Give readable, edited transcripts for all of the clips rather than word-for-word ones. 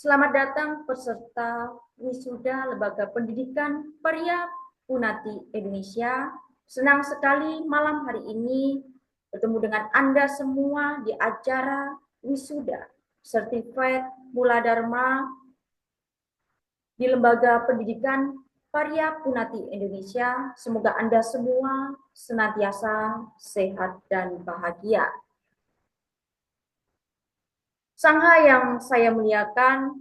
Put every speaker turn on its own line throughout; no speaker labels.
Selamat datang peserta wisuda Lembaga Pendidikan Parya Punati Indonesia. Senang sekali malam hari ini bertemu dengan Anda semua di acara wisuda Certified Mula Dharma di Lembaga Pendidikan Parya Punati Indonesia. Semoga Anda semua senantiasa sehat dan bahagia. Sangha yang saya muliakan,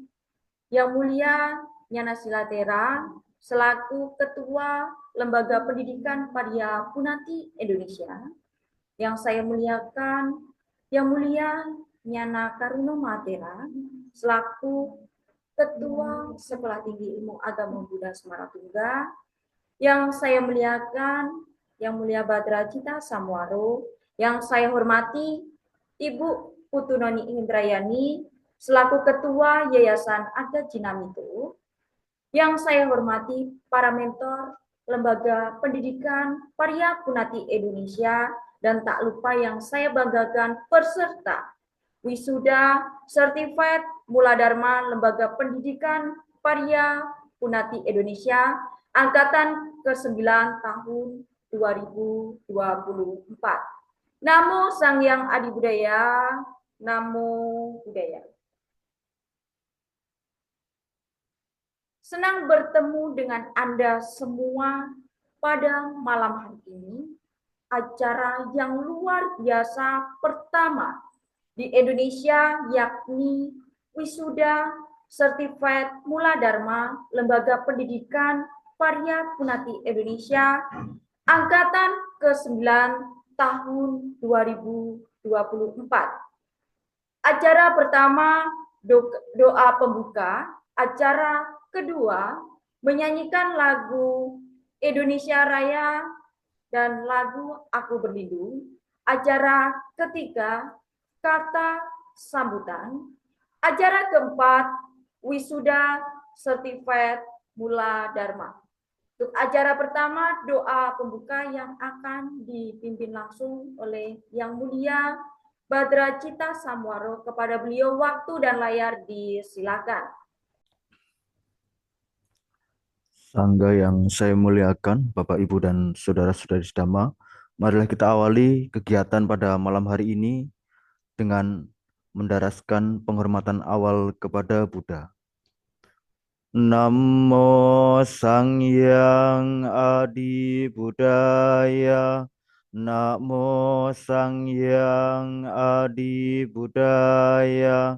Yang Mulia Nyana Silatera, selaku Ketua Lembaga Pendidikan Parya Punati Indonesia, yang saya muliakan, Yang Mulia Nyana Karuno Matera, selaku Ketua Sekolah Tinggi Ilmu Agama Buddha Semaratungga, yang saya muliakan, Yang Mulia Badra Cita Samwaro, yang saya hormati Ibu Putu Noni Indrayani, selaku Ketua Yayasan Aga Jinamito, yang saya hormati para mentor Lembaga Pendidikan Parya Punati Indonesia, dan tak lupa yang saya banggakan peserta wisuda Certified Mula Dharma Lembaga Pendidikan Parya Punati Indonesia angkatan ke-9 tahun 2024. Namo Sang Hyang Adi Budaya, Namo Buddhaya. Senang bertemu dengan Anda semua pada malam hari ini, acara yang luar biasa pertama di Indonesia, yakni wisuda Certified Mula Dharma Lembaga Pendidikan Parya Punati Indonesia angkatan ke-9 tahun 2024. Acara pertama doa pembuka, acara kedua menyanyikan lagu Indonesia Raya dan lagu Aku Berlindung, acara ketiga kata sambutan, acara keempat wisuda Certified Mula Dharma. Untuk acara pertama, doa pembuka yang akan dipimpin langsung oleh Yang Mulia Badra Cita Samwaro. Kepada beliau waktu dan layar disilakan.
Sangga yang saya muliakan, Bapak, Ibu, dan saudara-saudari sedama, marilah kita awali kegiatan pada malam hari ini dengan mendaraskan penghormatan awal kepada Buddha. Namo Sang Hyang Adi Budaya, Namo Sang Hyang Adi Budaya,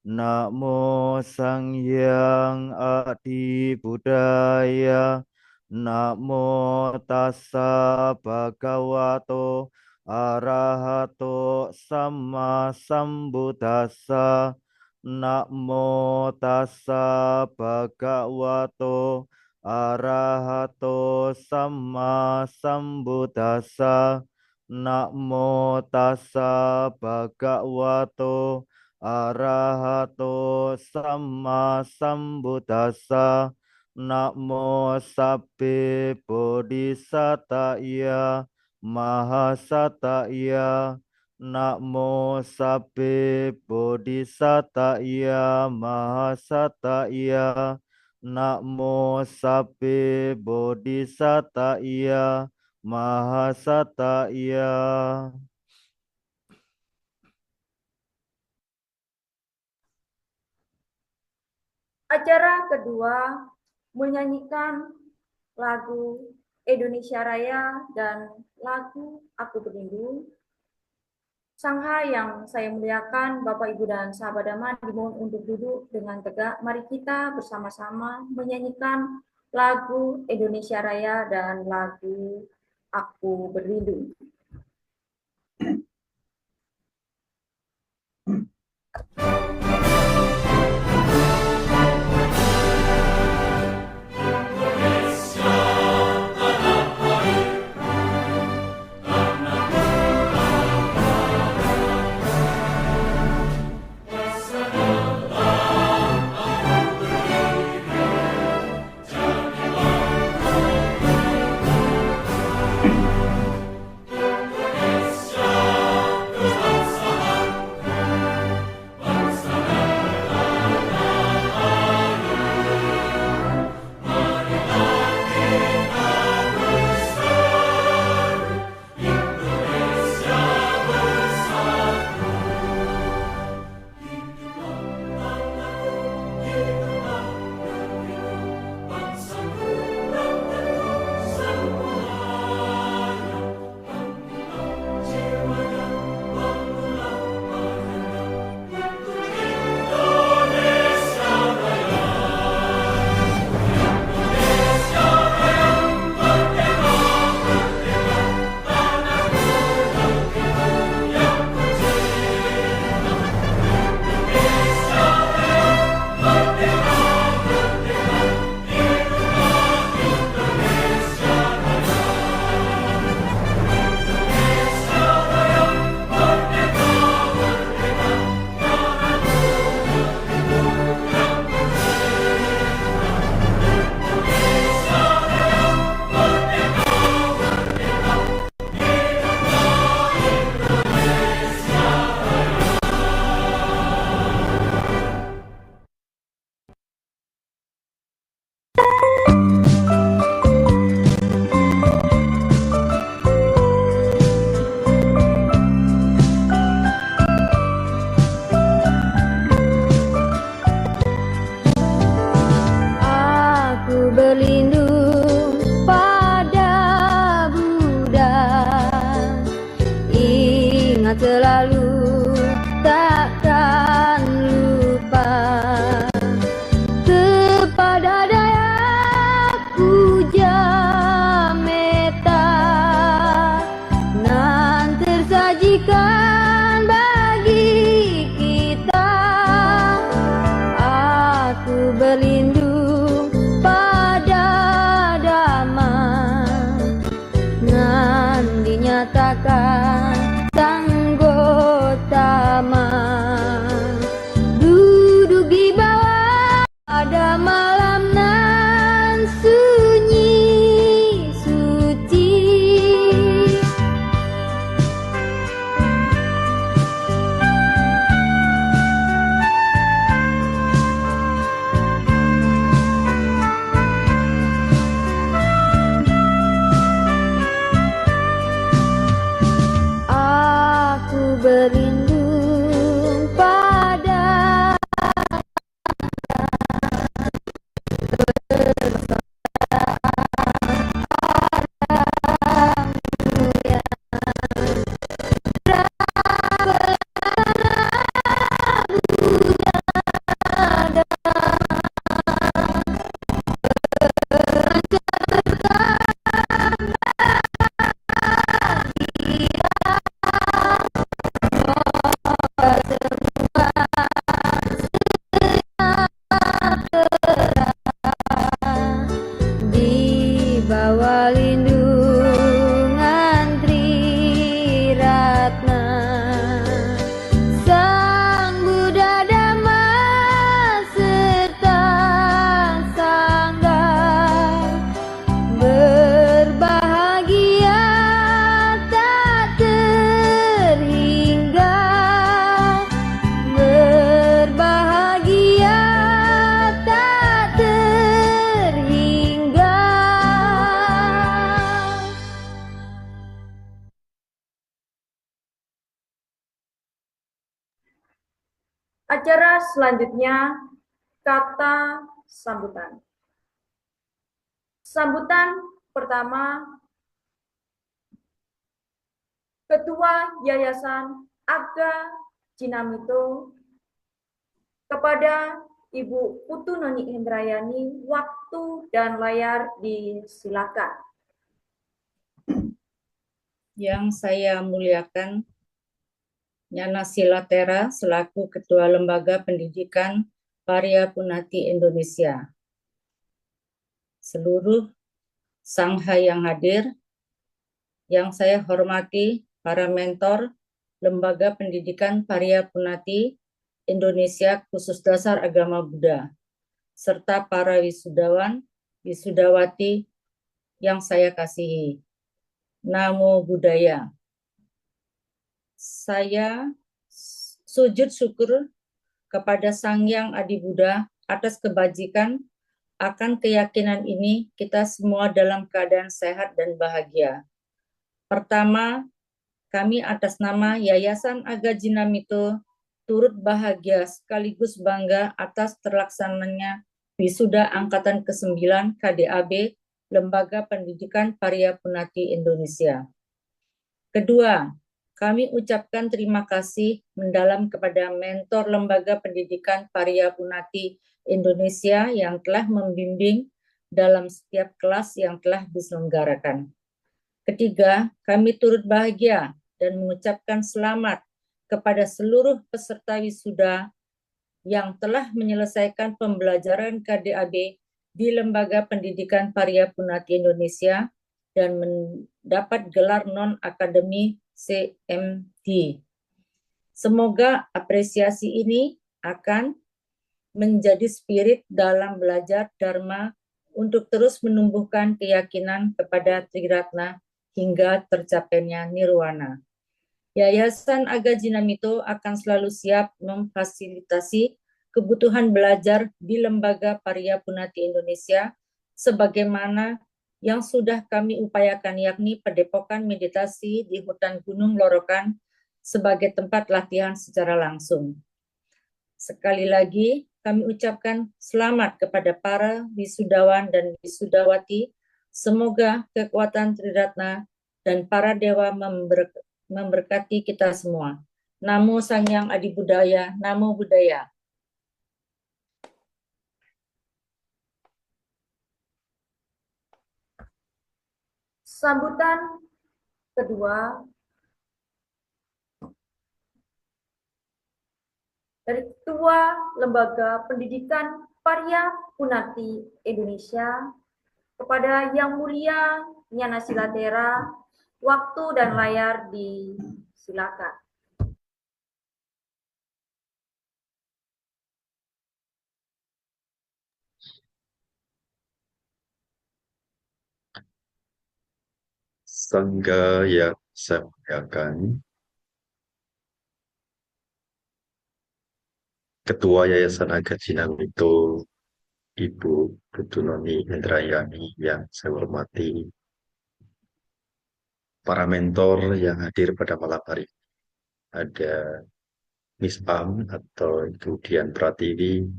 Namo Sang Hyang Adi Budaya, Namo Tassa Bhagavato Arahato Sama Sambuddhassa, Namo Tassa Bhagavato Arahato Sama Sambuddhassa, Namo Tassa Bhagavato Arahato Sama Sambuddhassa, Namo Sabbe Bodhisataya Mahasataya, Namo Sabbe Bodhisataya Mahasataya, Namo Sabbe Bodhisataya Mahasataya.
Acara kedua menyanyikan lagu Indonesia Raya dan lagu Aku Berlindung. Sangha yang saya muliakan, Bapak, Ibu, dan sahabat Dhamma, dimohon untuk duduk dengan tegak. Mari kita bersama-sama menyanyikan lagu Indonesia Raya dan lagu Aku Berlindung.
Indonesia menyatakan sang Gotama duduk di bawah pada malam nan sunyi suci. Aku berlindung pada di bawah lindungan Triratna Sang Buddha Dhamma serta Sangha berbahagia tak terhingga, berbahagia tak terhingga.
Acara selanjutnya, kata sambutan. Sambutan pertama, Ketua Yayasan Aga Jinamito kepada Ibu Putu Noni Indrayani, waktu dan layar disilakan.
Yang saya muliakan Nyana Silatera selaku Ketua Lembaga Pendidikan Parya Punati Indonesia. Seluruh sangha yang hadir, yang saya hormati para mentor Lembaga Pendidikan Parya Punati Indonesia khusus dasar agama Buddha, serta para wisudawan, wisudawati yang saya kasihi. Namo Buddhaya. Saya sujud syukur kepada Sang Hyang Adi Buddha atas kebajikan. Akan keyakinan ini kita semua dalam keadaan sehat dan bahagia. Pertama, kami atas nama Yayasan Aga Jinamito turut bahagia sekaligus bangga atas terlaksananya wisuda angkatan ke-9 KDAB Lembaga Pendidikan Parya Punati Indonesia. Kedua, kami ucapkan terima kasih mendalam kepada mentor Lembaga Pendidikan Parya Punati Indonesia yang telah membimbing dalam setiap kelas yang telah diselenggarakan. Ketiga, kami turut bahagia dan mengucapkan selamat kepada seluruh peserta wisuda yang telah menyelesaikan pembelajaran KDAB di Lembaga Pendidikan Parya Punati Indonesia dan mendapat gelar non-akademi CMD. Semoga apresiasi ini akan menjadi spirit dalam belajar Dharma untuk terus menumbuhkan keyakinan kepada Triratna hingga tercapainya Nirwana. Yayasan Aga Jinamito akan selalu siap memfasilitasi kebutuhan belajar di Lembaga Parya Punati Indonesia sebagaimana yang sudah kami upayakan, yakni padepokan meditasi di hutan Gunung Lorokan sebagai tempat latihan secara langsung. Sekali lagi, kami ucapkan selamat kepada para wisudawan dan wisudawati. Semoga kekuatan Triratna dan para dewa memberkati kita semua. Namo Sang Hyang Adi Buddhaya, Namo Buddhaya.
Sambutan kedua dari Ketua Lembaga Pendidikan Parya Punati Indonesia kepada Yang Mulia Nyana Silatera, Waktu dan layar disilakan.
Sangga yang saya muliakan, Ketua Yayasan Agajinan itu Ibu Putu Noni Indrayani yang saya hormati, para mentor yang hadir pada malam hari ini. Ada Miss Am atau Ibu Dian Pratiwi,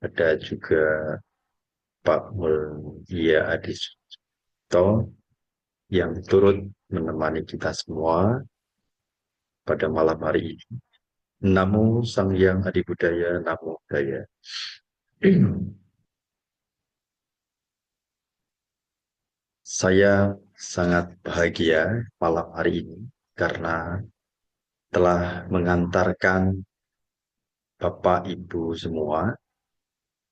ada juga Pak Mulia Adisuto yang turut menemani kita semua pada malam hari ini. Namo Sang Hyang Adibudaya, Namo Buddhaya. Saya sangat bahagia malam hari ini karena telah mengantarkan Bapak Ibu semua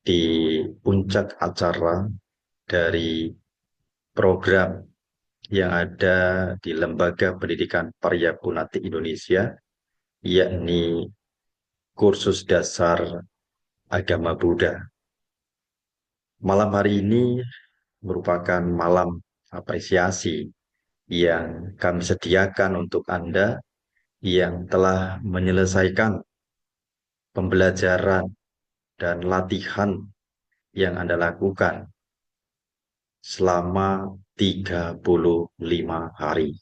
di puncak acara dari program yang ada di Lembaga Pendidikan Paryapunati Indonesia, yakni kursus dasar agama Buddha. Malam hari ini merupakan malam apresiasi yang kami sediakan untuk Anda yang telah menyelesaikan pembelajaran dan latihan yang Anda lakukan selama 35 hari.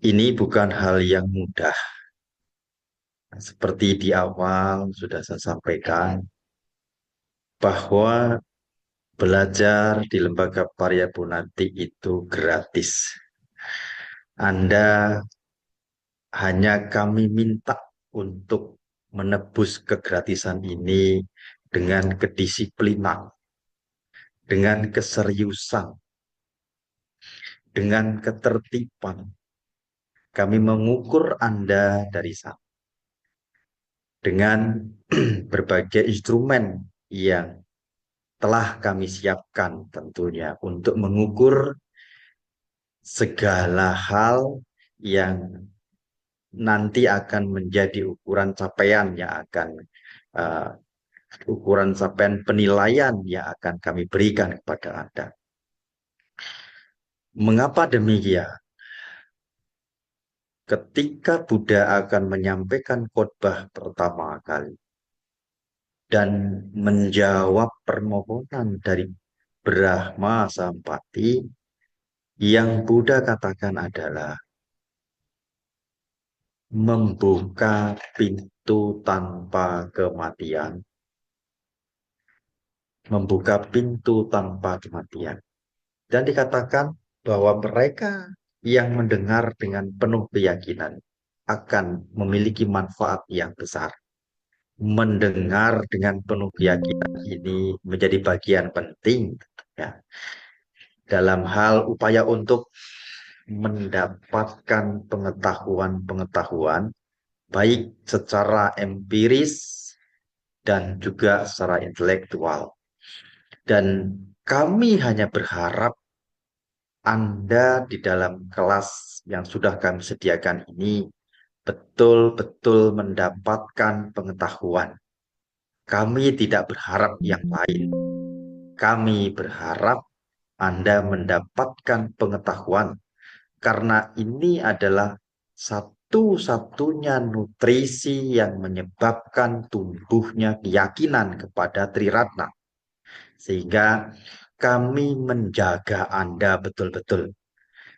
Ini bukan hal yang mudah. Seperti di awal sudah saya sampaikan, bahwa belajar di Lembaga Paryapunati itu gratis. Anda hanya kami minta untuk menebus kegratisan ini dengan kedisiplinan, dengan keseriusan, dengan ketertiban. Kami mengukur Anda dari sana dengan berbagai instrumen yang telah kami siapkan tentunya untuk mengukur segala hal yang nanti akan menjadi ukuran capaian yang akan ukuran capaian penilaian yang akan kami berikan kepada Anda. Mengapa demikian? Ketika Buddha akan menyampaikan khotbah pertama kali dan menjawab permohonan dari Brahma Sampati, yang Buddha katakan adalah membuka pintu tanpa kematian. Membuka pintu tanpa kematian. Dan dikatakan bahwa mereka yang mendengar dengan penuh keyakinan akan memiliki manfaat yang besar. Mendengar dengan penuh keyakinan ini menjadi bagian penting ya, dalam hal upaya untuk mendapatkan pengetahuan-pengetahuan baik secara empiris dan juga secara intelektual. Dan kami hanya berharap Anda di dalam kelas yang sudah kami sediakan ini betul-betul mendapatkan pengetahuan. Kami tidak berharap yang lain. Kami berharap Anda mendapatkan pengetahuan karena ini adalah satu-satunya nutrisi yang menyebabkan tumbuhnya keyakinan kepada Triratna. Sehingga kami menjaga Anda betul-betul.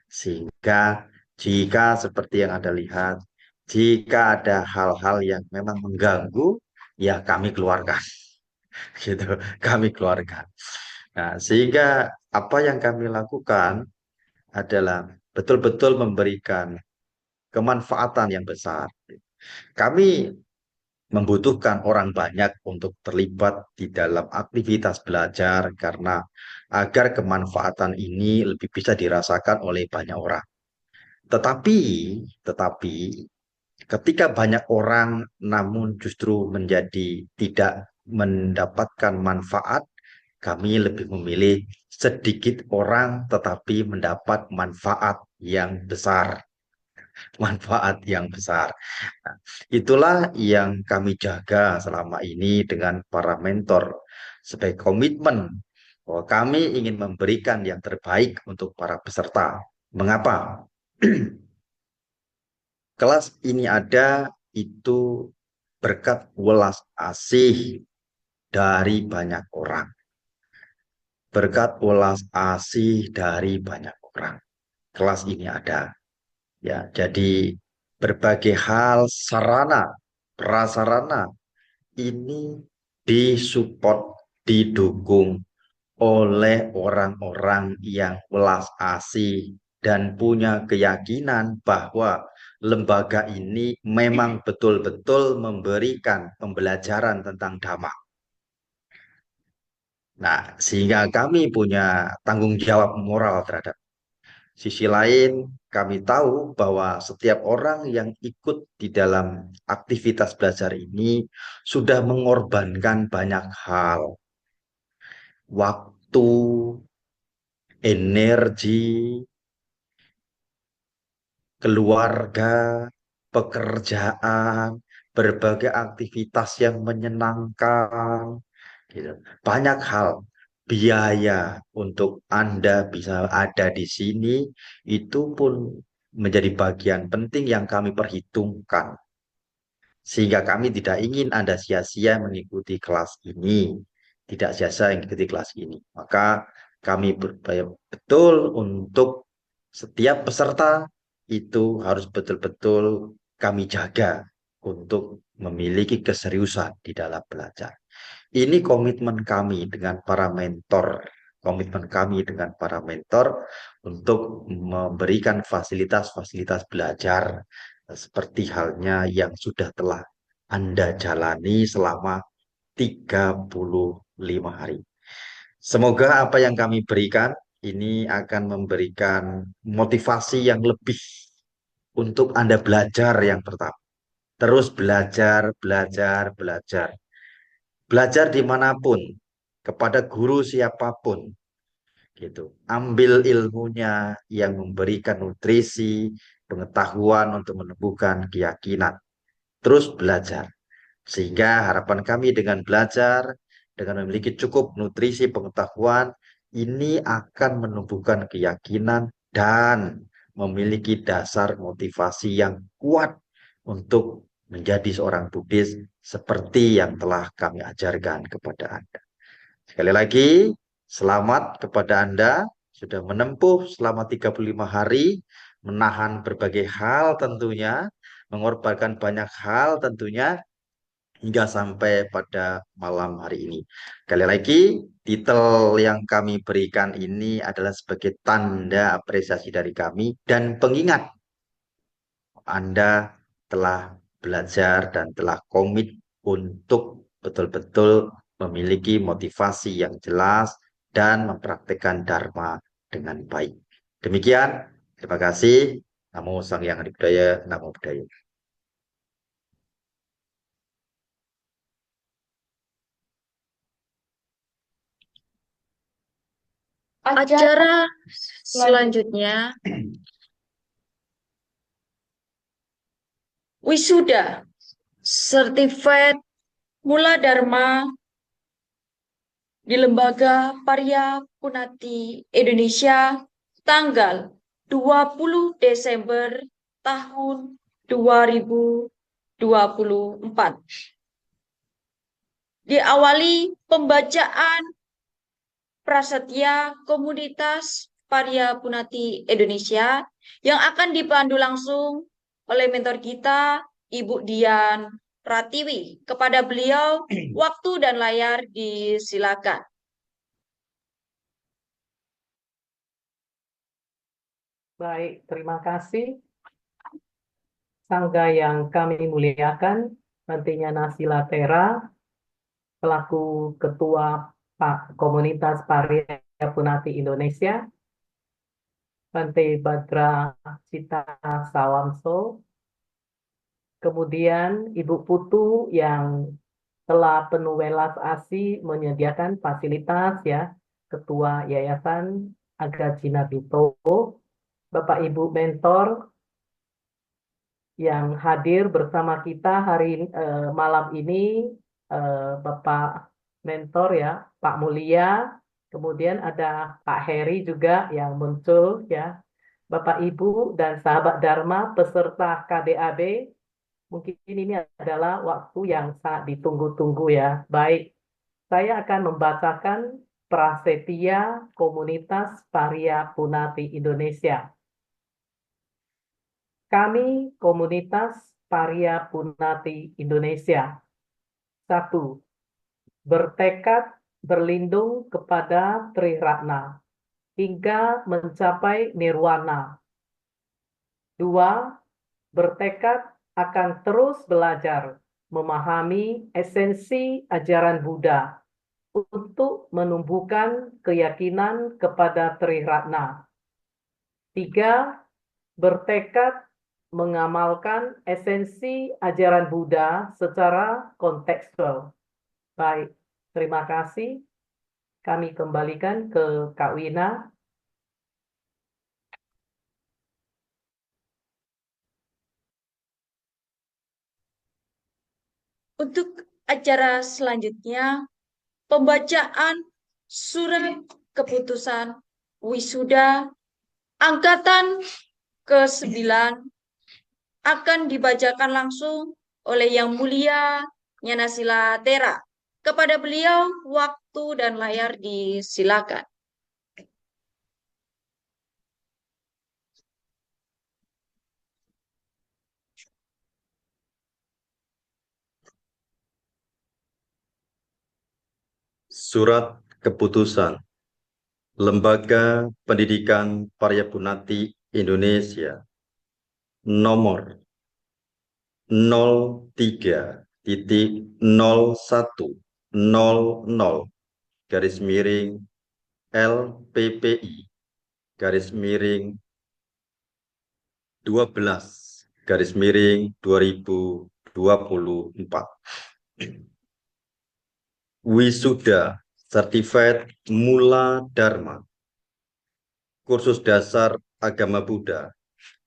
Sehingga jika seperti yang Anda lihat, jika ada hal-hal yang memang mengganggu, ya kami keluarkan. Gitu, kami keluarkan. Nah, sehingga apa yang kami lakukan adalah betul-betul memberikan kemanfaatan yang besar. Kami membutuhkan orang banyak untuk terlibat di dalam aktivitas belajar karena agar kemanfaatan ini lebih bisa dirasakan oleh banyak orang. Tetapi ketika banyak orang namun justru menjadi tidak mendapatkan manfaat kami lebih memilih sedikit orang tetapi mendapat manfaat yang besar. Manfaat yang besar. Nah, itulah yang kami jaga selama ini dengan para mentor sebagai komitmen bahwa kami ingin memberikan yang terbaik untuk para peserta. Mengapa? Kelas ini ada itu berkat welas asih dari banyak orang. Berkat welas asih dari banyak orang. Kelas ini ada. Ya, jadi berbagai hal sarana, prasarana ini disupport, didukung oleh orang-orang yang welas asih dan punya keyakinan bahwa lembaga ini memang betul-betul memberikan pembelajaran tentang Dhamma. Nah, sehingga kami punya tanggung jawab moral terhadap. Sisi lain, kami tahu bahwa setiap orang yang ikut di dalam aktivitas belajar ini sudah mengorbankan banyak hal. Waktu, energi, keluarga, pekerjaan, berbagai aktivitas yang menyenangkan, gitu. Banyak hal. Biaya untuk Anda bisa ada di sini itu pun menjadi bagian penting yang kami perhitungkan. Sehingga kami tidak ingin Anda sia-sia mengikuti kelas ini. Tidak sia-sia mengikuti kelas ini. Maka kami berupaya betul untuk setiap peserta itu harus betul-betul kami jaga untuk memiliki keseriusan di dalam belajar. Ini komitmen kami dengan para mentor, komitmen kami dengan para mentor untuk memberikan fasilitas-fasilitas belajar seperti halnya yang sudah telah Anda jalani selama 35 hari. Semoga apa yang kami berikan ini akan memberikan motivasi yang lebih untuk Anda belajar yang pertama. Terus belajar, belajar, belajar. Belajar dimanapun, kepada guru siapapun, gitu. Ambil ilmunya yang memberikan nutrisi, pengetahuan untuk menumbuhkan keyakinan. Terus belajar. Sehingga harapan kami dengan belajar, dengan memiliki cukup nutrisi pengetahuan, ini akan menumbuhkan keyakinan dan memiliki dasar motivasi yang kuat untuk menjadi seorang Buddhis seperti yang telah kami ajarkan kepada Anda. Sekali lagi, selamat kepada Anda sudah menempuh selama 35 hari, menahan berbagai hal tentunya, mengorbankan banyak hal tentunya, hingga sampai pada malam hari ini. Sekali lagi, titel yang kami berikan ini adalah sebagai tanda apresiasi dari kami dan pengingat Anda telah belajar dan telah komit untuk betul-betul memiliki motivasi yang jelas dan mempraktikkan Dharma dengan baik. Demikian, terima kasih. Namo Sang Hyang Adibudaya, Namo Buddhaya.
Acara selanjutnya wisuda Certified Mula Dharma di Lembaga Parya Punati Indonesia tanggal 20 Desember tahun 2024. Diawali pembacaan prasetya komunitas Parya Punati Indonesia yang akan dipandu langsung oleh mentor kita, Ibu Dian Pratiwi. Kepada beliau, waktu dan layar disilakan.
Baik, terima kasih. Sangga yang kami muliakan, nantinya Nasila Tera, selaku Ketua Komunitas Parya Punati Indonesia, Bante Badra Cita Sawamso, kemudian Ibu Putu yang telah penuh welas asih menyediakan fasilitas ya, Ketua Yayasan Agacina Bito, Bapak Ibu mentor yang hadir bersama kita malam ini, Bapak mentor ya, Pak Mulia, kemudian ada Pak Heri juga yang muncul ya, Bapak Ibu dan sahabat Dharma peserta KDAB. Mungkin ini adalah waktu yang sangat ditunggu-tunggu ya. Baik, saya akan membacakan Prasetya Komunitas Parya Punati Indonesia. Kami Komunitas Parya Punati Indonesia. 1. Bertekad berlindung kepada Triratna hingga mencapai nirwana. 2. Bertekad akan terus belajar memahami esensi ajaran Buddha untuk menumbuhkan keyakinan kepada Triratna. 3. Bertekad mengamalkan esensi ajaran Buddha secara kontekstual. Baik, terima kasih. Kami kembalikan ke Kak Wina.
Untuk acara selanjutnya, pembacaan surat keputusan wisuda angkatan ke-9 akan dibacakan langsung oleh Yang Mulia Nyanasila Tera. Kepada beliau, waktu dan layar disilakan.
Surat Keputusan Lembaga Pendidikan Paryapunati Indonesia nomor 03.0100 garis miring LPPI garis miring 12 garis miring 2024. Wisuda Certified Mula Dharma Kursus Dasar Agama Buddha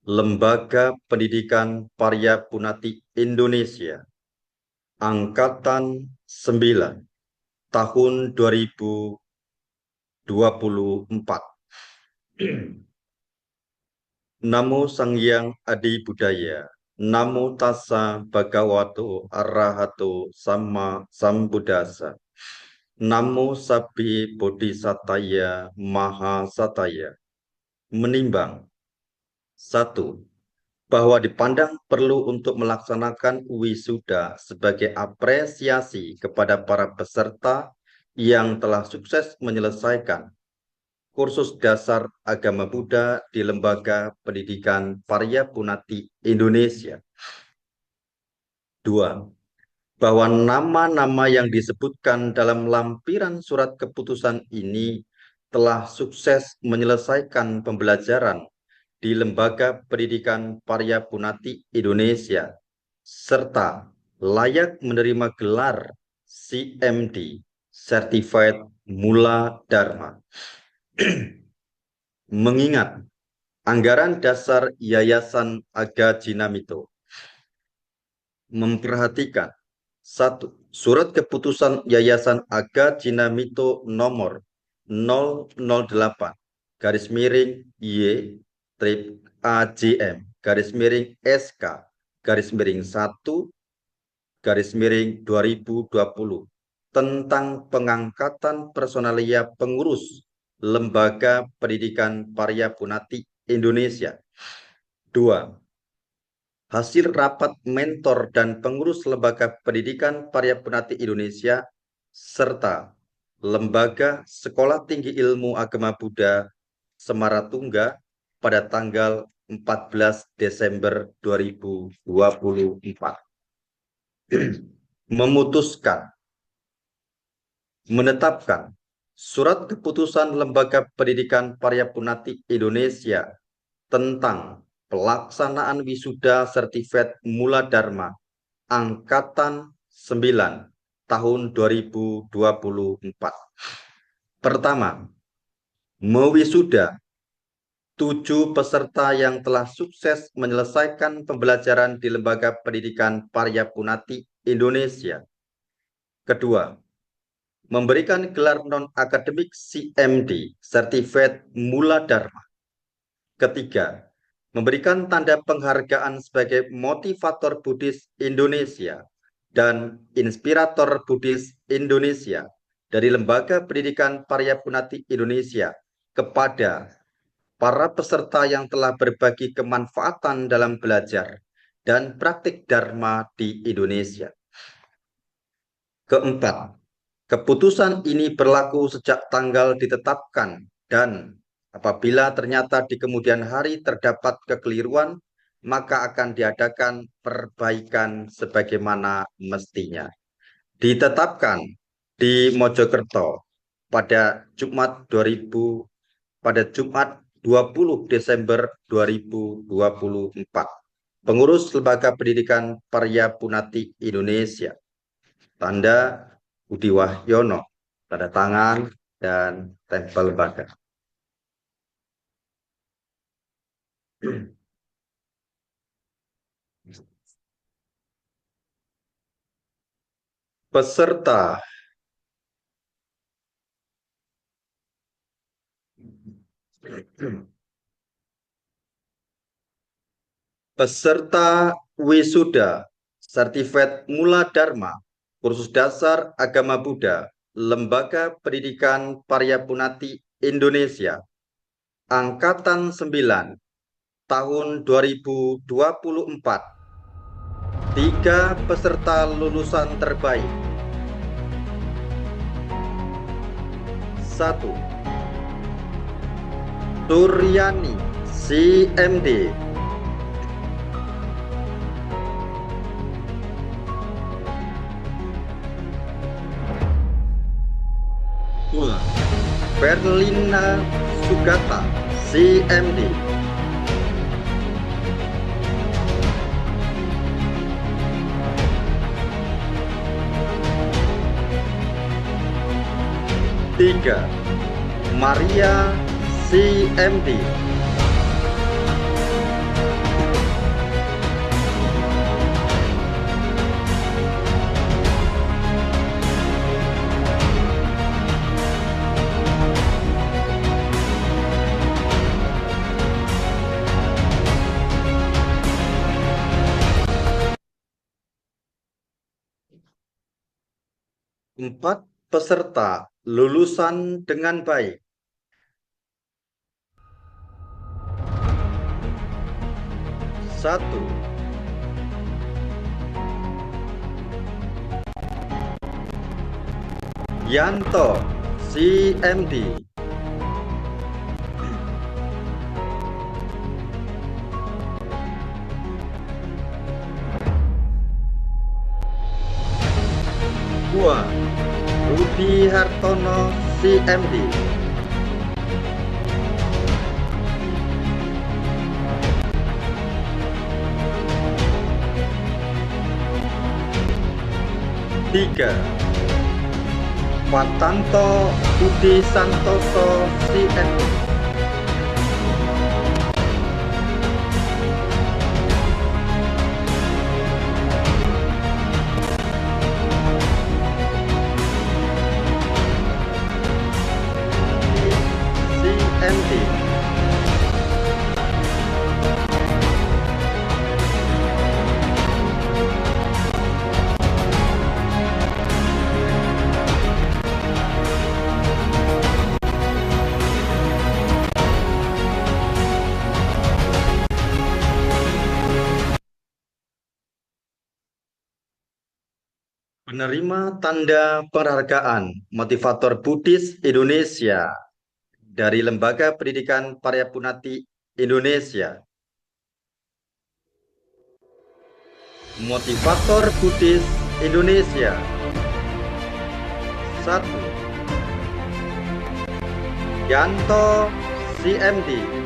Lembaga Pendidikan Paryapunati Indonesia Angkatan 9 tahun 2024. Namo Sangyang Adi Budaya, Namo Tassa Bhagavato Arahato Sama Sambuddhassa, Namo Sabbi Bodhisataya Maha Sataya. Menimbang 1. Bahwa dipandang perlu untuk melaksanakan wisuda sebagai apresiasi kepada para peserta yang telah sukses menyelesaikan kursus dasar agama Buddha di Lembaga Pendidikan Paryapunati Indonesia. 2. Bahwa nama-nama yang disebutkan dalam lampiran surat keputusan ini telah sukses menyelesaikan pembelajaran di Lembaga Pendidikan Paryapunati Indonesia, serta layak menerima gelar CMD, Certified Mula Dharma. Mengingat anggaran dasar Yayasan Agacina Bito memperhatikan 1. Surat keputusan Yayasan Agacina Bito nomor 008 garis miring Y strip AJM garis miring SK garis miring 1 garis miring 2020 tentang pengangkatan personalia pengurus Lembaga Pendidikan Paryapunati Indonesia. 2. Hasil rapat mentor dan pengurus Lembaga Pendidikan Paryapunati Indonesia serta Lembaga Sekolah Tinggi Ilmu Agama Buddha Semaratungga pada tanggal 14 Desember 2024. Memutuskan menetapkan Surat Keputusan Lembaga Pendidikan Paryapunati Indonesia tentang pelaksanaan wisuda sertifikat Mula Dharma Angkatan 9 tahun 2024. Pertama, mewisuda 7 peserta yang telah sukses menyelesaikan pembelajaran di Lembaga Pendidikan Paryapunati Indonesia. Kedua, memberikan gelar non-akademik CMD, Certificate Mula Dharma. Ketiga, memberikan tanda penghargaan sebagai motivator Buddhis Indonesia dan inspirator Buddhis Indonesia dari Lembaga Pendidikan Paryapunati Indonesia kepada para peserta yang telah berbagi kemanfaatan dalam belajar dan praktik Dharma di Indonesia. Keempat, keputusan ini berlaku sejak tanggal ditetapkan dan apabila ternyata di kemudian hari terdapat kekeliruan, maka akan diadakan perbaikan sebagaimana mestinya. Ditetapkan di Mojokerto pada Jumat 20 Desember 2024. Pengurus Lembaga Pendidikan Paryapunati Indonesia. Tanda Budi Wahyono, tanda tangan dan stempel lembaga. Peserta. Peserta wisuda Sertifikat Mula Dharma Kursus Dasar Agama Buddha Lembaga Pendidikan Paryapunati Indonesia Angkatan 9 tahun 2024. 3 peserta lulusan terbaik. 1. Suryani CMD. 2. Berlina Sugata CMD. 3. Maria CMD. 4 peserta lulusan dengan baik. 1. Yanto CMD. 2. Rudi Hartono CMD. 3. Watanto Budi Santoso CMD. 4. Penerima tanda penghargaan Motivator Buddhis Indonesia dari Lembaga Pendidikan Paryapunati Indonesia. Motivator Buddhis Indonesia. 1. Yanto CMD. 2.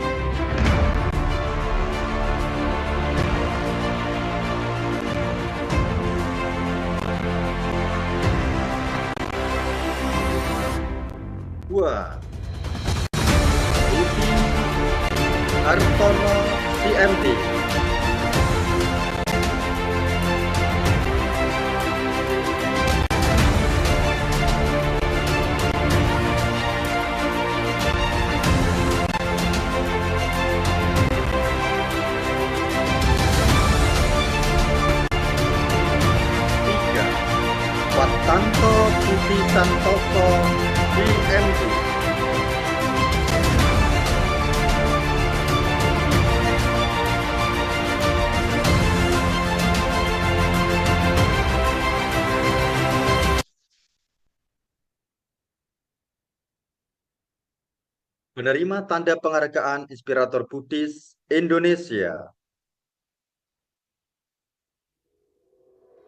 Sudarsono, CMD. Watanto Budi Santoso, CMD. Menerima tanda penghargaan Inspirator Buddhis Indonesia.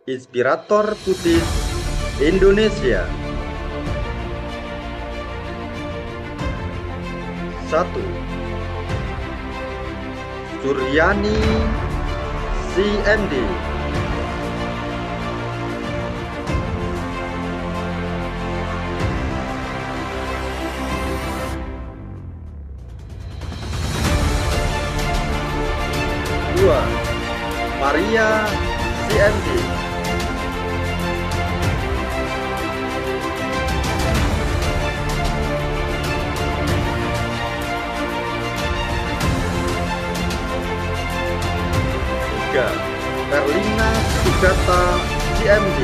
Inspirator Buddhis Indonesia. 1. Suryani, CMD. 2. Maria, CMD. 3. Erlina Sugata, CMD.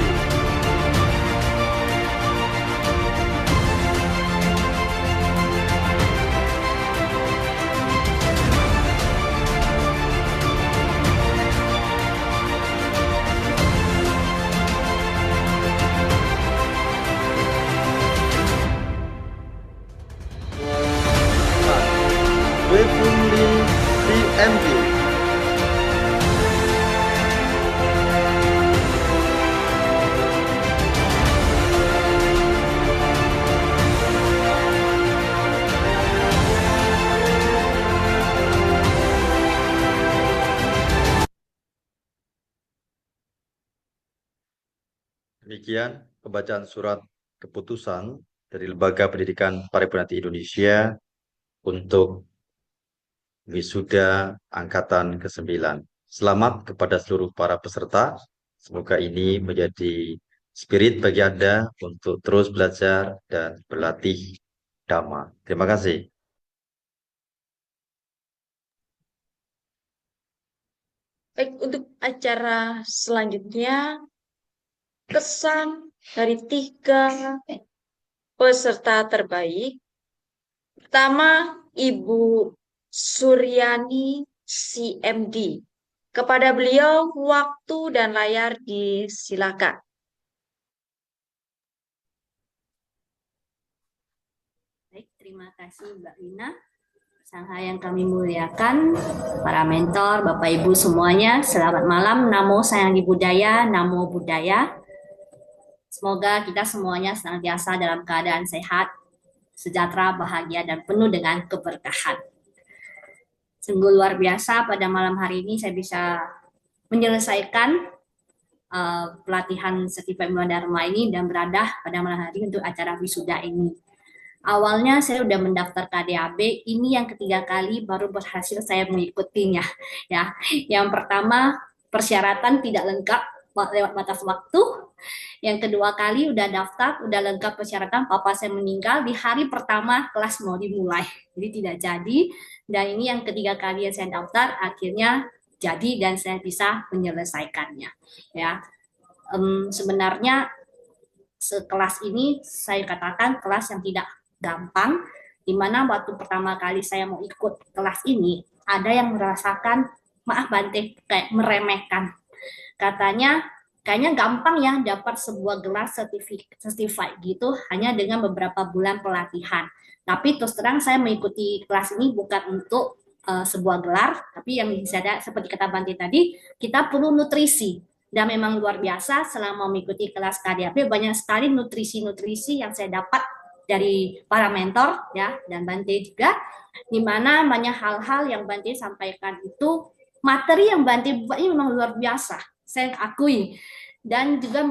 4. Wei Pung Li, CMD. 'Demikian pembacaan surat keputusan dari Lembaga Pendidikan Paripurna Indonesia untuk wisuda angkatan ke-9. Selamat kepada seluruh para peserta. Semoga ini menjadi spirit bagi Anda untuk terus belajar dan berlatih Dhamma. Terima kasih.
Baik, untuk acara selanjutnya, kesan dari 3 peserta terbaik. Pertama, Ibu Suryani, CMD. Kepada beliau, waktu dan layar disilakan.
Baik, terima kasih Mbak Lina. Sangha yang kami muliakan, para mentor, Bapak Ibu semuanya, selamat malam. Namo Sayang Budaya, Namo Buddhaya. Semoga kita semuanya senantiasa dalam keadaan sehat, sejahtera, bahagia, dan penuh dengan keberkahan. Sungguh luar biasa pada malam hari ini saya bisa menyelesaikan pelatihan sertifikat Mula Dharma ini dan berada pada malam hari untuk acara wisuda ini. Awalnya saya sudah mendaftar KDAB, ini yang ketiga kali baru berhasil saya mengikutinya. Ya, yang pertama persyaratan tidak lengkap lewat batas waktu. Yang kedua kali udah daftar, udah lengkap persyaratan, papa saya meninggal di hari pertama kelas mau dimulai, jadi tidak jadi. Dan ini yang ketiga kali yang saya daftar, akhirnya jadi dan saya bisa menyelesaikannya. Ya, sebenarnya sekelas ini saya katakan kelas yang tidak gampang, di mana waktu pertama kali saya mau ikut kelas ini, ada yang merasakan, maaf Bante, kayak meremehkan. Katanya, kayaknya gampang ya dapat sebuah gelar certified gitu, hanya dengan beberapa bulan pelatihan. Tapi terus terang saya mengikuti kelas ini bukan untuk sebuah gelar, tapi yang bisa seperti kata Bante tadi, kita perlu nutrisi. Dan memang luar biasa selama mengikuti kelas KDAP, banyak sekali nutrisi-nutrisi yang saya dapat dari para mentor ya dan Bante juga, di mana banyak hal-hal yang Bante sampaikan itu, materi yang Bante buat ini memang luar biasa, saya akui, dan juga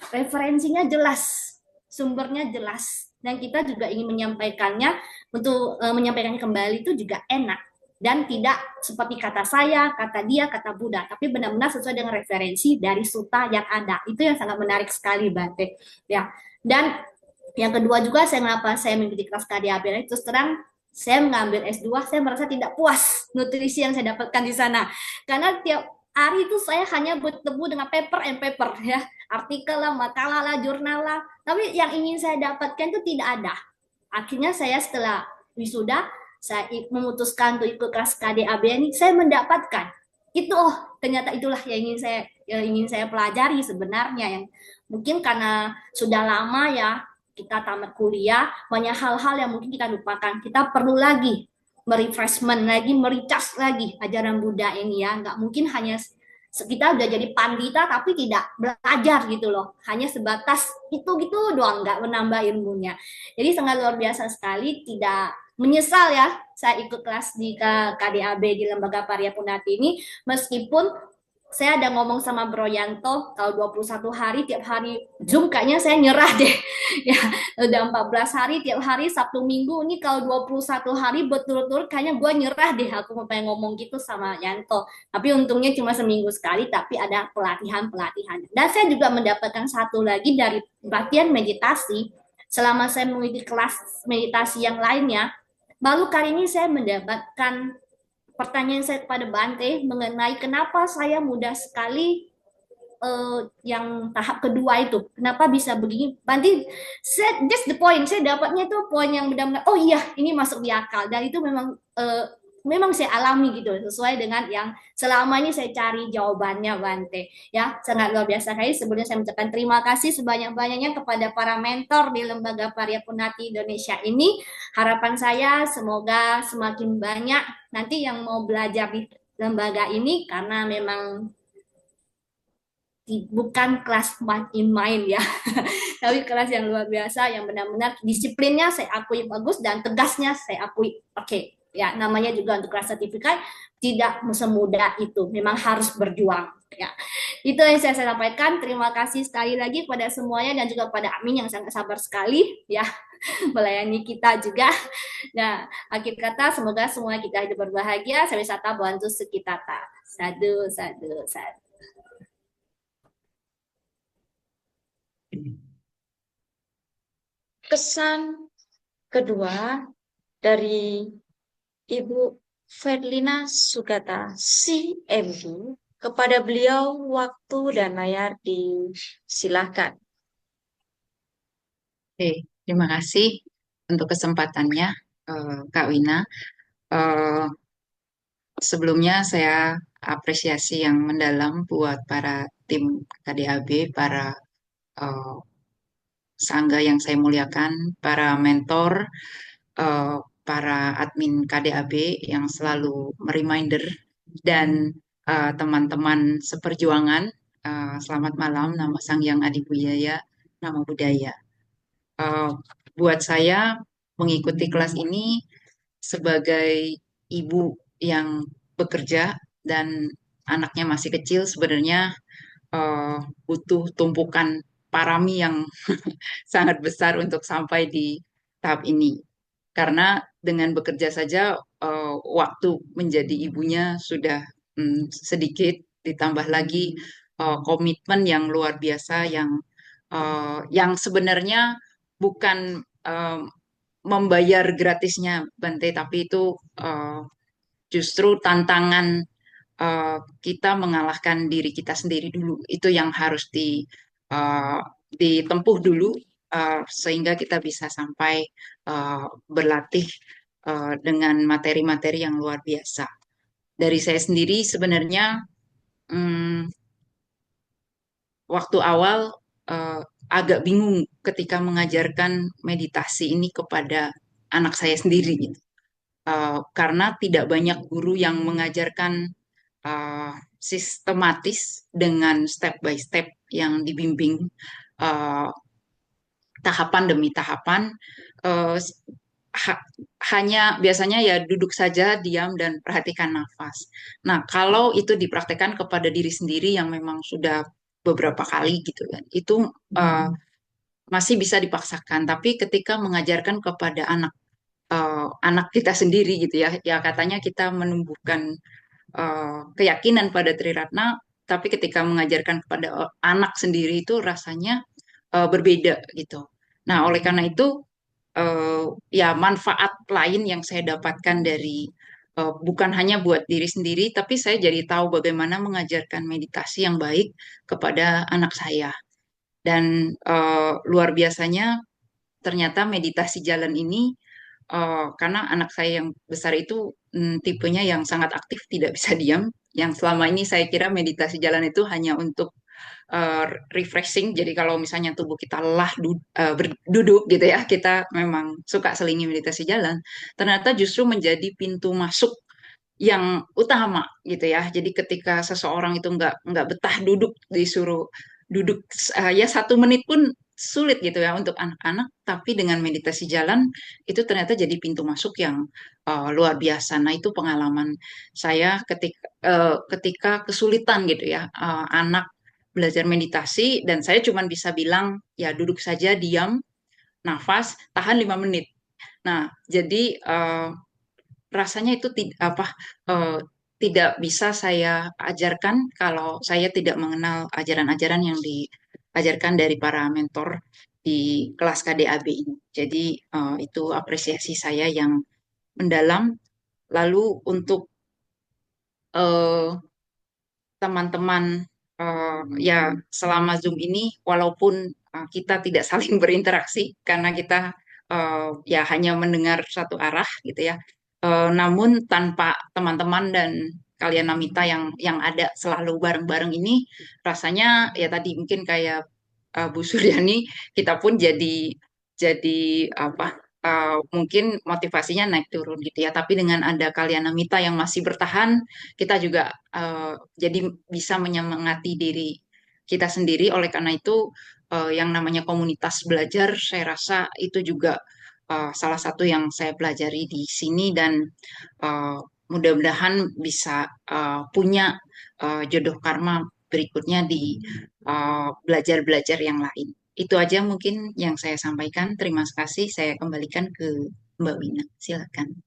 referensinya jelas, sumbernya jelas, dan kita juga ingin menyampaikannya, untuk menyampaikannya kembali itu juga enak, dan tidak seperti kata saya, kata dia, kata Buddha, tapi benar-benar sesuai dengan referensi dari sutta yang ada. Itu yang sangat menarik sekali, Bante. Ya. Dan yang kedua juga, mengapa saya mengikuti kelas KDAB, terus terang saya mengambil S2, saya merasa tidak puas nutrisi yang saya dapatkan di sana. Karena tiap hari itu saya hanya bertemu dengan paper and paper, ya, artikel lah, makalah lah, jurnal lah. Tapi yang ingin saya dapatkan itu tidak ada. Akhirnya saya setelah wisuda, saya memutuskan untuk ikut kelas KDAB ini, saya mendapatkan itu, ternyata itulah yang ingin saya pelajari sebenarnya, yang mungkin karena sudah lama ya kita tamat kuliah, banyak hal-hal yang mungkin kita lupakan. Kita perlu lagi merefreshment lagi, merecharge lagi ajaran Buddha ini, ya. Nggak mungkin hanya kita udah jadi pandita tapi tidak belajar gitu loh. Hanya sebatas itu-gitu doang, nggak menambah ilmunya. Jadi sangat luar biasa sekali, tidak menyesal ya saya ikut kelas di KDAB di Lembaga Parya Punati ini, meskipun saya ada ngomong sama Bro Yanto, kalau 21 hari tiap hari Zoom kayaknya saya nyerah deh. Ya, udah 14 hari tiap hari Sabtu Minggu, ini kalau 21 hari berturut-turut kayaknya gue nyerah deh, aku mau pengen ngomong gitu sama Yanto. Tapi untungnya cuma seminggu sekali, tapi ada pelatihan-pelatihan. Dan saya juga mendapatkan satu lagi dari latihan meditasi, selama saya mengikuti kelas meditasi yang lainnya, baru kali ini saya mendapatkan pertanyaan saya kepada Bante mengenai kenapa saya mudah sekali yang tahap kedua itu, kenapa bisa begini. Bante, that's the point, saya dapatnya itu poin yang benar-benar, oh iya ini masuk di akal, dan itu memang saya alami gitu, sesuai dengan yang selama ini saya cari jawabannya, Bante. Ya, sangat luar biasa sekali. Sebelumnya saya mengucapkan terima kasih sebanyak-banyaknya kepada para mentor di Lembaga Parya Punati Indonesia ini. Harapan saya semoga semakin banyak nanti yang mau belajar di lembaga ini, karena memang bukan kelas main-main ya, tapi kelas yang luar biasa, yang benar-benar disiplinnya saya akui bagus dan tegasnya saya akui oke. Ya, namanya juga untuk kelas sertifikat tidak semudah itu, memang harus berjuang. Ya, itu yang saya sampaikan. Terima kasih sekali lagi kepada semuanya dan juga kepada Amin yang sangat sabar sekali ya melayani kita juga. Nah, akhir kata semoga semua kita hidup berbahagia. Sawisata bantu sekitata. Sadu, sadu, sadu.
Kesan kedua dari Ibu Ferdlina Sugata, CMD, kepada beliau waktu dan layar disilahkan.
Oke, terima kasih untuk kesempatannya, Kak Wina. Sebelumnya saya apresiasi yang mendalam buat para tim KDAB, para sangga yang saya muliakan, para mentor, para admin KDAB yang selalu mereminder, dan teman-teman seperjuangan. Selamat malam, nama Sang Hyang Adibudaya, nama budaya. Buat saya mengikuti kelas ini sebagai ibu yang bekerja dan anaknya masih kecil, sebenarnya butuh tumpukan parami yang sangat besar untuk sampai di tahap ini. Karena dengan bekerja saja waktu menjadi ibunya sudah sedikit, ditambah lagi komitmen yang luar biasa yang sebenarnya bukan membayar gratisnya, Bante, tapi itu justru tantangan kita mengalahkan diri kita sendiri dulu. Itu yang harus ditempuh dulu sehingga kita bisa sampai berlatih dengan materi-materi yang luar biasa. Dari saya sendiri sebenarnya waktu awal agak bingung ketika mengajarkan meditasi ini kepada anak saya sendiri gitu. Karena tidak banyak guru yang mengajarkan sistematis dengan step by step yang dibimbing tahapan demi tahapan. Hanya biasanya ya duduk saja, diam, dan perhatikan nafas. Nah, kalau itu dipraktekkan kepada diri sendiri yang memang sudah beberapa kali gitu kan, itu masih bisa dipaksakan. Tapi ketika mengajarkan kepada anak anak kita sendiri gitu ya. Ya katanya kita menumbuhkan keyakinan pada Triratna, tapi ketika mengajarkan kepada anak sendiri itu rasanya berbeda gitu. Nah, oleh karena itu ya manfaat lain yang saya dapatkan dari bukan hanya buat diri sendiri, tapi saya jadi tahu bagaimana mengajarkan meditasi yang baik kepada anak saya. Dan luar biasanya ternyata meditasi jalan ini karena anak saya yang besar itu tipenya yang sangat aktif, tidak bisa diam. Yang selama ini saya kira meditasi jalan itu hanya untuk refreshing. Jadi kalau misalnya tubuh kita lelah berduduk gitu ya, kita memang suka selingi meditasi jalan. Ternyata justru menjadi pintu masuk yang utama gitu ya. Jadi ketika seseorang itu nggak betah duduk, disuruh duduk ya 1 menit pun sulit gitu ya untuk anak-anak, tapi dengan meditasi jalan itu ternyata jadi pintu masuk yang luar biasa. Nah itu pengalaman saya ketika kesulitan gitu ya anak belajar meditasi dan saya cuma bisa bilang ya duduk saja, diam, nafas, tahan 5 menit. Nah jadi rasanya itu eh, tidak bisa saya ajarkan kalau saya tidak mengenal ajaran-ajaran yang diajarkan dari para mentor di kelas KDAB ini. Jadi itu apresiasi saya yang mendalam. Lalu untuk eh, teman-teman ya selama Zoom ini, walaupun kita tidak saling berinteraksi karena kita ya hanya mendengar satu arah gitu ya. Namun tanpa teman-teman dan kalian Namita yang ada selalu bareng-bareng ini, rasanya ya tadi mungkin kayak Bu Suryani, kita pun jadi apa? Mungkin motivasinya naik turun gitu ya. Tapi dengan ada kalian Namita yang masih bertahan, kita juga jadi bisa menyemangati diri kita sendiri. Oleh karena itu, yang namanya komunitas belajar, saya rasa itu juga salah satu yang saya pelajari di sini dan uh, mudah-mudahan bisa punya jodoh karma berikutnya di belajar-belajar yang lain. Itu aja mungkin yang saya sampaikan. Terima kasih. Saya kembalikan ke Mbak Wina. Silakan.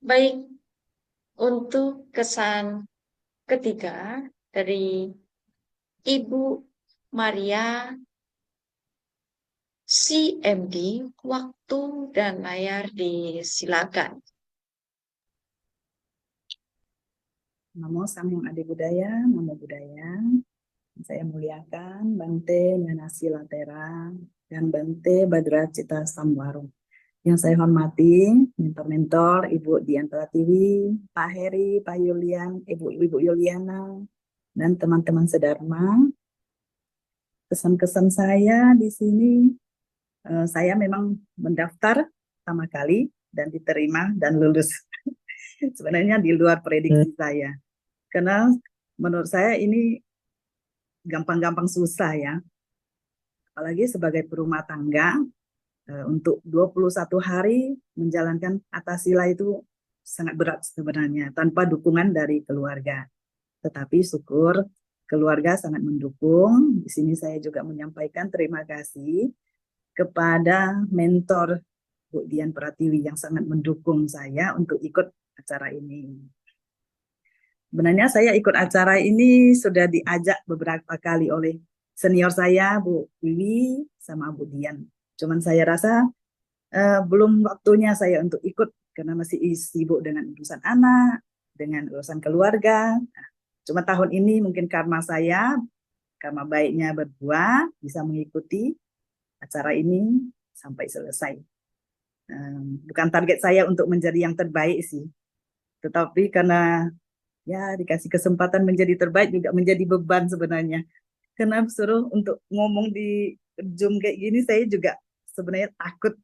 Baik, untuk kesan ketiga dari Ibu Maria CMD, waktu dan layar disilakan.
Namo Samyang Adi Budaya, Namo Budaya. Saya muliakan Bante Nyanasi Latera dan Bante Badra Cita Samwaro. Yang saya hormati mentor-mentor Ibu Dian Pratiwi, Pak Heri, Pak Yulian, Ibu Yuliana, dan teman-teman sedharma. Kesan-kesan saya di sini, saya memang mendaftar pertama kali dan diterima dan lulus. Sebenarnya di luar prediksi saya. Karena menurut saya ini gampang-gampang susah ya. Apalagi sebagai perumah tangga, untuk 21 hari menjalankan atasila itu sangat berat sebenarnya, tanpa dukungan dari keluarga. Tetapi syukur keluarga sangat mendukung. Di sini saya juga menyampaikan terima kasih kepada mentor Bu Dian Pratiwi yang sangat mendukung saya untuk ikut acara ini. Sebenarnya saya ikut acara ini sudah diajak beberapa kali oleh senior saya, Bu Wiwi sama Bu Dian. Cuman saya rasa belum waktunya saya untuk ikut karena masih sibuk dengan urusan anak, dengan urusan keluarga. Cuma tahun ini mungkin karma baiknya berbuah, bisa mengikuti acara ini sampai selesai. Bukan target saya untuk menjadi yang terbaik sih, tetapi karena ya dikasih kesempatan menjadi terbaik juga menjadi beban sebenarnya. Karena suruh untuk ngomong di Zoom kayak gini saya juga sebenarnya takut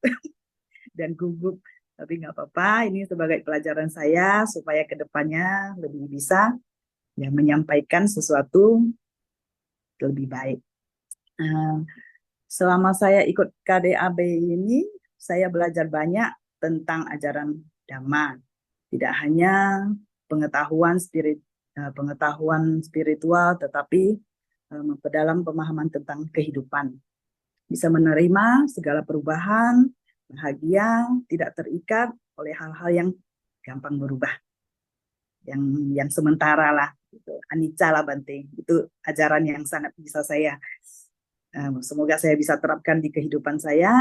dan gugup. Tapi nggak apa-apa, ini sebagai pelajaran saya supaya kedepannya lebih bisa ya menyampaikan sesuatu lebih baik. Selama saya ikut KDAB ini, saya belajar banyak tentang ajaran Dhamma. Tidak hanya pengetahuan spiritual, tetapi memperdalam pemahaman tentang kehidupan. bisa menerima segala perubahan, bahagia, tidak terikat oleh hal-hal yang gampang berubah, yang sementara lah, gitu. Anicca lah Bante. Itu ajaran yang sangat bisa semoga saya bisa terapkan di kehidupan saya.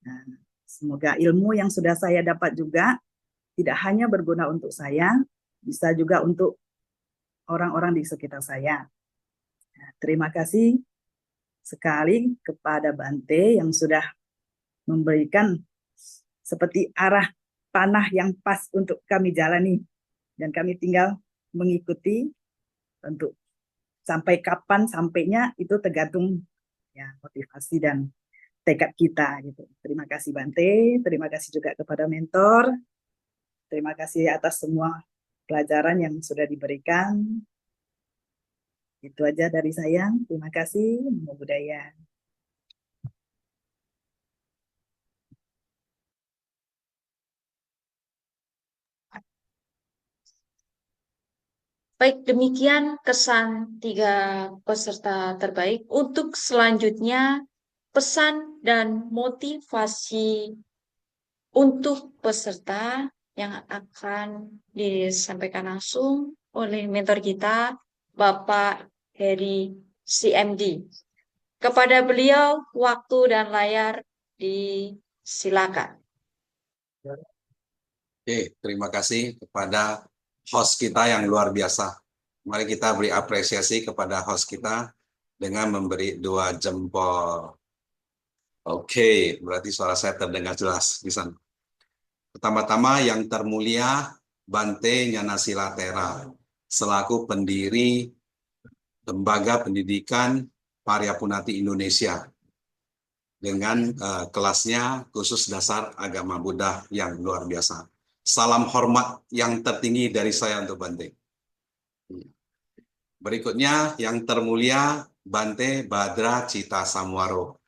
Nah, semoga ilmu yang sudah saya dapat juga tidak hanya berguna untuk saya, bisa juga untuk orang-orang di sekitar saya. Nah, terima kasih sekali kepada Bante yang sudah memberikan seperti arah panah yang pas untuk kami jalani. Dan kami tinggal mengikuti, untuk sampai kapan sampainya itu tergantung ya motivasi dan tekad kita gitu. Terima kasih Bante, terima kasih juga kepada mentor. Terima kasih atas semua pelajaran yang sudah diberikan. Itu aja dari saya. Terima kasih. Namo Buddhaya.
Baik, demikian kesan 3 peserta terbaik. Untuk selanjutnya, pesan dan motivasi untuk peserta yang akan disampaikan langsung oleh mentor kita, Bapak Heri CMD. Kepada beliau, waktu dan layar disilakan.
Oke, terima kasih kepada host kita yang luar biasa. Mari kita beri apresiasi kepada host kita dengan memberi 2 jempol. Oke, berarti suara saya terdengar jelas di sana. Pertama-tama yang termulia Bante Nyanasila Tera, selaku pendiri Lembaga Pendidikan Paryapunati Indonesia dengan kelasnya khusus dasar agama Buddha yang luar biasa. Salam hormat yang tertinggi dari saya untuk Bante. Berikutnya yang termulia Bante Badra Cita Samwaro.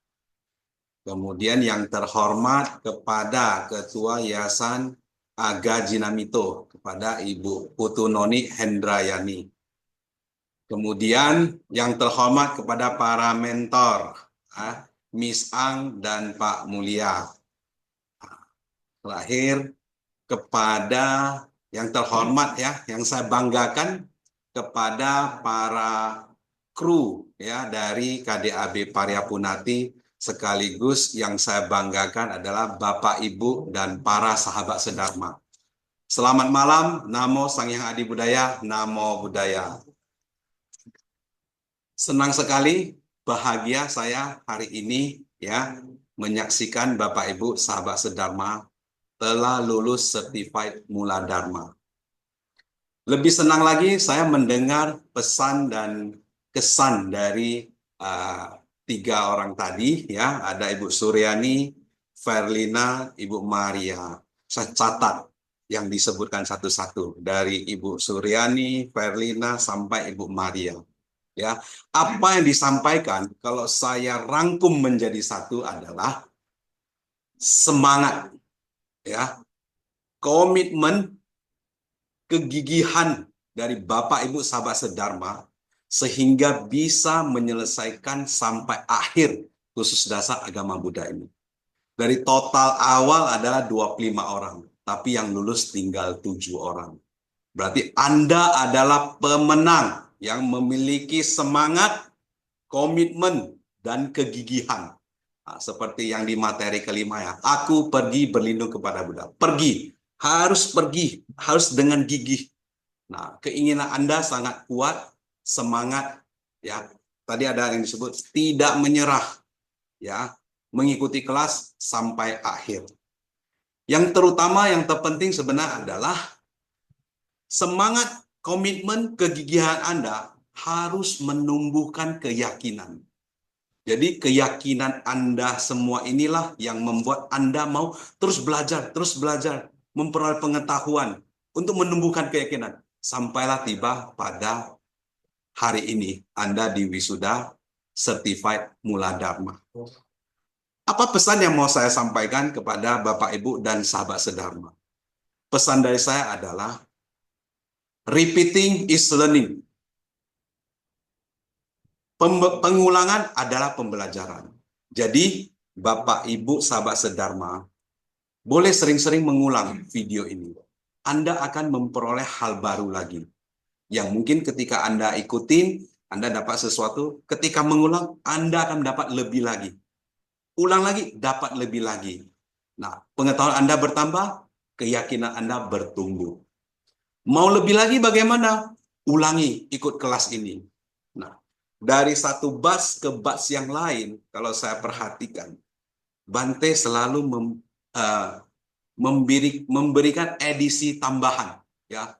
Kemudian yang terhormat kepada Ketua Yayasan Aga Jinamito, kepada Ibu Putu Noni Hendrayani. Kemudian yang terhormat kepada para mentor, Miss Ang dan Pak Mulia. Terakhir, kepada yang terhormat ya, yang saya banggakan kepada para kru ya dari KDAB Paryapunati, sekaligus yang saya banggakan adalah Bapak Ibu dan para sahabat sedharma. Selamat malam, Namo Sang Hyang Adi Budaya, Namo Buddhaya. Senang sekali, bahagia saya hari ini ya menyaksikan Bapak Ibu sahabat sedharma telah lulus Certified Mula Dharma. Lebih senang lagi saya mendengar pesan dan kesan dari 3 orang tadi ya, ada Ibu Suryani, Verlina, Ibu Maria. Saya catat yang disebutkan satu-satu dari Ibu Suryani, Verlina sampai Ibu Maria. Ya, apa yang disampaikan kalau saya rangkum menjadi satu adalah semangat, ya, komitmen, kegigihan dari Bapak Ibu sahabat sedharma sehingga bisa menyelesaikan sampai akhir khusus dasar agama Buddha ini. Dari total awal adalah 25 orang, tapi yang lulus tinggal 7 orang. Berarti Anda adalah pemenang yang memiliki semangat, komitmen, dan kegigihan. Nah, seperti yang di materi kelima ya, aku pergi berlindung kepada Buddha. Pergi, harus dengan gigih. Nah, keinginan Anda sangat kuat, semangat, ya. Tadi ada yang disebut tidak menyerah, ya, mengikuti kelas sampai akhir. Yang terutama, yang terpenting sebenarnya adalah semangat, komitmen, kegigihan Anda harus menumbuhkan keyakinan. Jadi keyakinan Anda semua inilah yang membuat Anda mau terus belajar, memperoleh pengetahuan untuk menumbuhkan keyakinan. Sampailah tiba pada hari ini Anda di wisuda Certified Mula Dharma. Apa pesan yang mau saya sampaikan kepada Bapak Ibu dan sahabat sedharma? Pesan dari saya adalah repeating is learning. Pengulangan adalah pembelajaran. Jadi, Bapak, Ibu, sahabat sedharma, boleh sering-sering mengulang video ini. Anda akan memperoleh hal baru lagi. Yang mungkin ketika Anda ikutin, Anda dapat sesuatu. Ketika mengulang, Anda akan dapat lebih lagi. Ulang lagi, dapat lebih lagi. Nah, pengetahuan Anda bertambah, keyakinan Anda bertumbuh. Mau lebih lagi bagaimana? Ulangi, ikut kelas ini. Nah, dari satu batch ke batch yang lain, kalau saya perhatikan, Bante selalu memberikan edisi tambahan. Ya,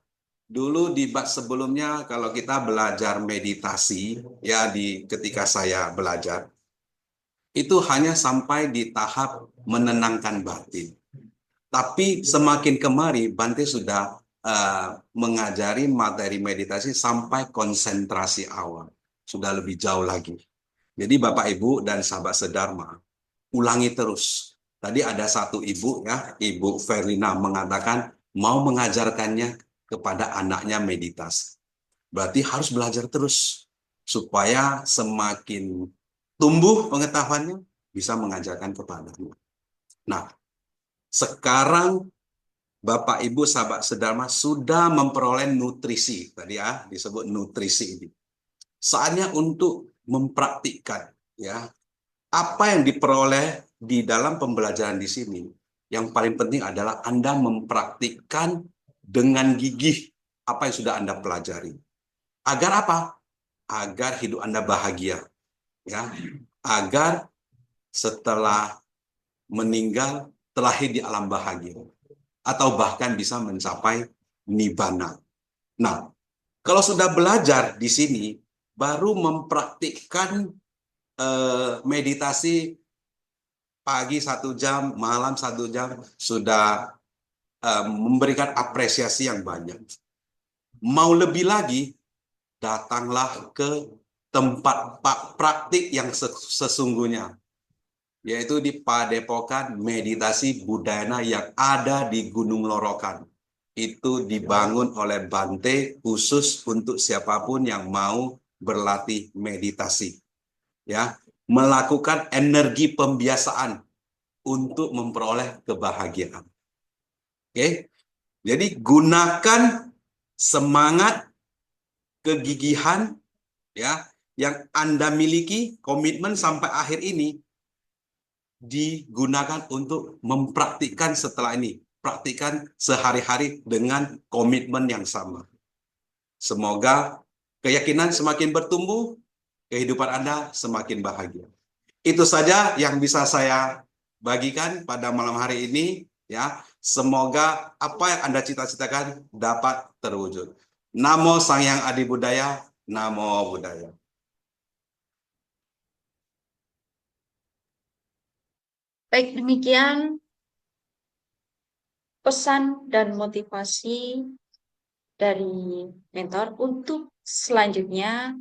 dulu di batch sebelumnya, kalau kita belajar meditasi, ya ketika saya belajar, itu hanya sampai di tahap menenangkan batin. Tapi semakin kemari, Bante sudah mengajari materi meditasi sampai konsentrasi awal. Sudah lebih jauh lagi. Jadi Bapak, Ibu, dan sahabat sedharma, ulangi terus. Tadi ada satu ibu, ya, Ibu Verlina mengatakan mau mengajarkannya kepada anaknya meditasi. Berarti harus belajar terus supaya semakin tumbuh pengetahuannya, bisa mengajarkan kepadanya. Nah, sekarang Bapak, Ibu, sahabat sedharma sudah memperoleh nutrisi, tadi ya disebut nutrisi ini. Saatnya untuk mempraktikkan, ya, apa yang diperoleh di dalam pembelajaran di sini. Yang paling penting adalah Anda mempraktikkan dengan gigih apa yang sudah Anda pelajari. Agar apa? Agar hidup Anda bahagia, ya. Agar setelah meninggal terlahir di alam bahagia, atau bahkan bisa mencapai nibbana. Nah, kalau sudah belajar di sini, baru mempraktikkan meditasi pagi 1 jam, malam 1 jam, sudah memberikan apresiasi yang banyak. Mau lebih lagi, datanglah ke tempat praktik yang sesungguhnya, yaitu di Padepokan Meditasi Budayana yang ada di Gunung Lorokan. Itu dibangun oleh Bante khusus untuk siapapun yang mau berlatih meditasi. Ya, melakukan energi pembiasaan untuk memperoleh kebahagiaan. Oke. Jadi gunakan semangat, kegigihan, ya, yang Anda miliki, komitmen sampai akhir ini digunakan untuk mempraktikkan setelah ini. Praktikkan sehari-hari dengan komitmen yang sama. Semoga keyakinan semakin bertumbuh, kehidupan Anda semakin bahagia. Itu saja yang bisa saya bagikan pada malam hari ini, ya. Semoga apa yang Anda cita-citakan dapat terwujud. Namo Sang Hyang Adi Budaya, Namo Buddhaya.
Baik, demikian pesan dan motivasi dari mentor. Untuk selanjutnya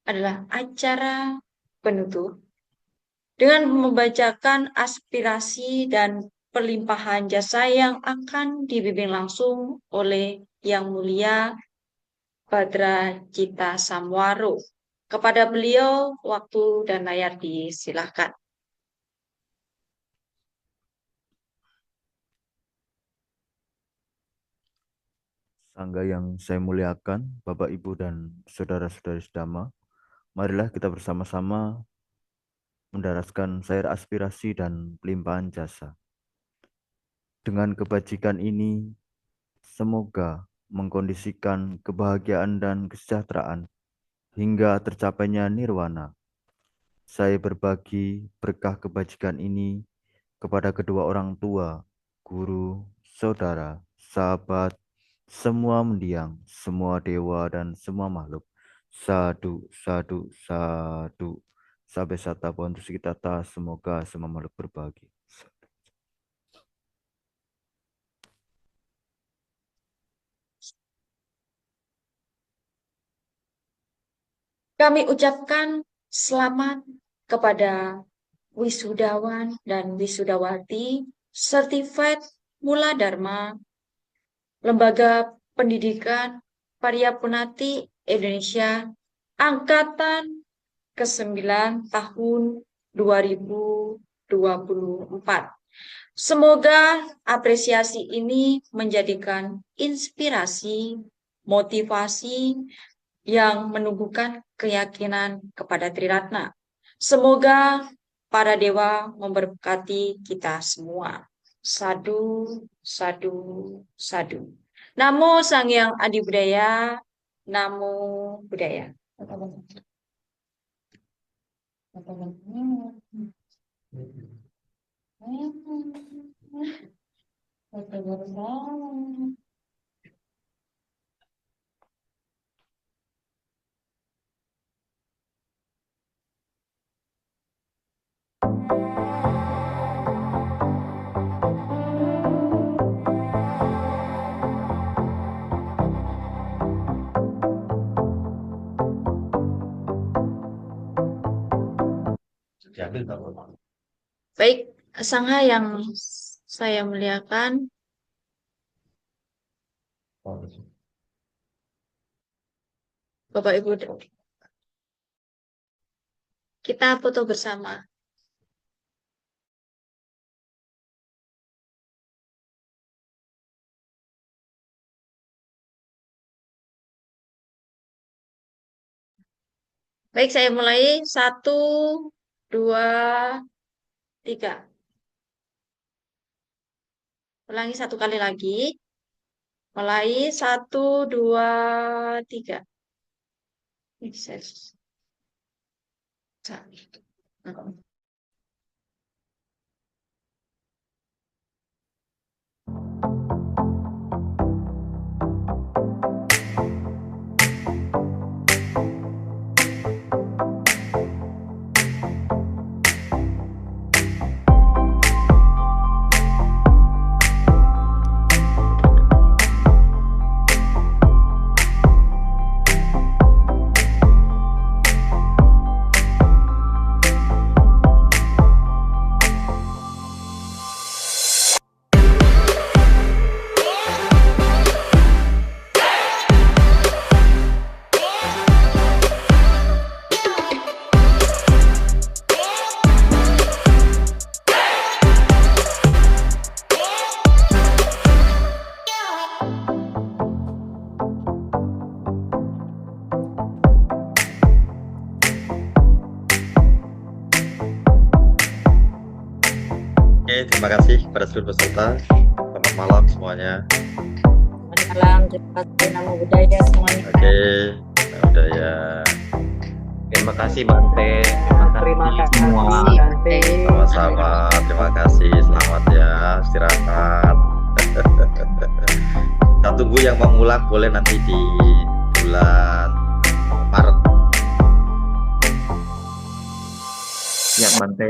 adalah acara penutup dengan membacakan aspirasi dan perlimpahan jasa yang akan dibimbing langsung oleh Yang Mulia Badra Cita Samwaro. Kepada beliau, waktu dan layar disilahkan.
Sangga yang saya muliakan, Bapak, Ibu, dan saudara-saudari sedharma, marilah kita bersama-sama mendaraskan syair aspirasi dan pelimpahan jasa. Dengan kebajikan ini, semoga mengkondisikan kebahagiaan dan kesejahteraan hingga tercapainya nirwana. Saya berbagi berkah kebajikan ini kepada kedua orang tua, guru, saudara, sahabat, semua mendiang, semua dewa, dan semua makhluk. Sadu, sadu, sadu. Sabe sata bantu sikitata, semoga semua makhluk berbagi.
Kami ucapkan selamat kepada wisudawan dan wisudawati Certified Mula Dharma Lembaga Pendidikan Paryapunati Indonesia Angkatan ke-9 tahun 2024. Semoga apresiasi ini menjadikan inspirasi, motivasi yang menumbuhkan keyakinan kepada Triratna. Semoga para dewa memberkati kita semua. Sadu, sadu, sadu. Namo Sang Hyang Adi Budaya, Namo Buddhaya. Baik, Sangha yang saya muliakan, Bapak Ibu, kita foto bersama. Baik, saya mulai. 1, 2, 3. Ulangi 1 kali lagi. Mulai 1, 2, 3.
Oke, terima kasih pada seluruh peserta. Selamat malam semuanya.
Selamat malam, terima kasih. Namo Buddhaya semuanya.
Oke, budaya.
Terima kasih Bante.
Terima kasih
semua.
Bante.
Sama-sama. Terima kasih. Selamat ya. Istirahat. Kita tunggu yang mau ngulang boleh nanti di bulan Maret.
Ya Bante.